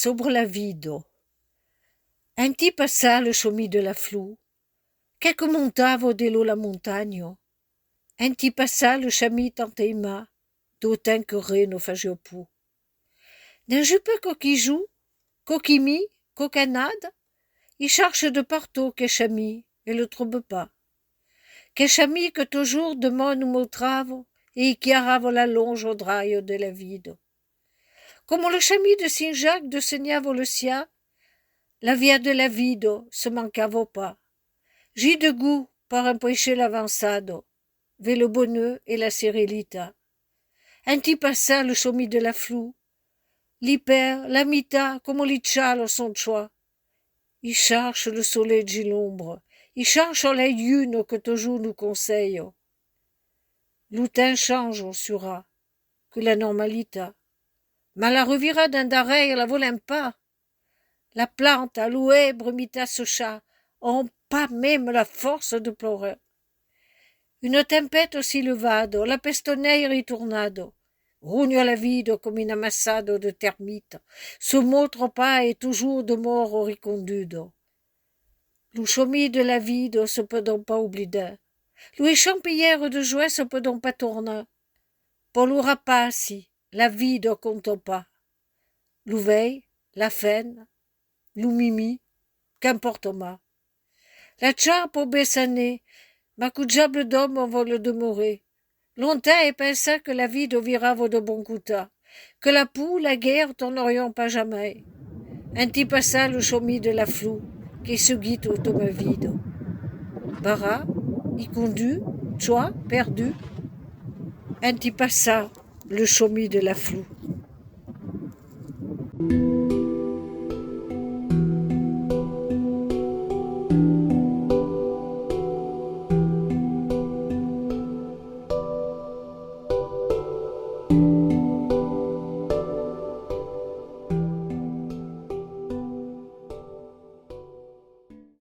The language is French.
sobre la vide. Un ti passa le chemin de la flou, che montavo dello la montagna. Un ti passa le chemin tanteima, d'autant que rien ne faisait pou. D'un jupe coquillou, coquimi, cocanade, il cherche de partout que chemin, et le trouve pas. Que chemin que toujours demande mon travo, et qui arrive la longe au draille de la vide. Comme le chemin de Saint-Jacques de Seignavo le sia, la via de la vide se mancava pas. J'ai de goût par un péché l'avançado, ve le bonheur et la sérénité. Un ti passa le chemin de la flou, l'hyper, la mita, comme l'iccialo son choix. Il cherche le soleil de l'ombre, il cherche la lune que toujours nous conseille. L'outin change, on sura, que la normalité. Mais la revira d'un d'arrêt, la volem pas. La plante, à louer, brumita ce chat, ont pas même la force de pleurer. Une tempête aussi levado, la pestonneille ritornado. Rugno la vide comme une amassado de termites, se montre pas et toujours de mort ricondudo. Lo chemin de la vide se peut donc pas oublier. Lo champillère de joie se peut donc pas tourner. Pour lo rapaci, la vide compte pas. Lo veille, la faine, lo mimi, qu'importe ma. La charpe au bessané, ma coudiable d'homme en va le demeurer. Longtemps et pensa que la vie devira de bon couta, que la poule, la guerre t'en aurions pas jamais. Un ti passa le chemin de la flou, qui se guide au me vide. Bara, y conduit, toi, perdu. Un ti passa le chemin de la flou.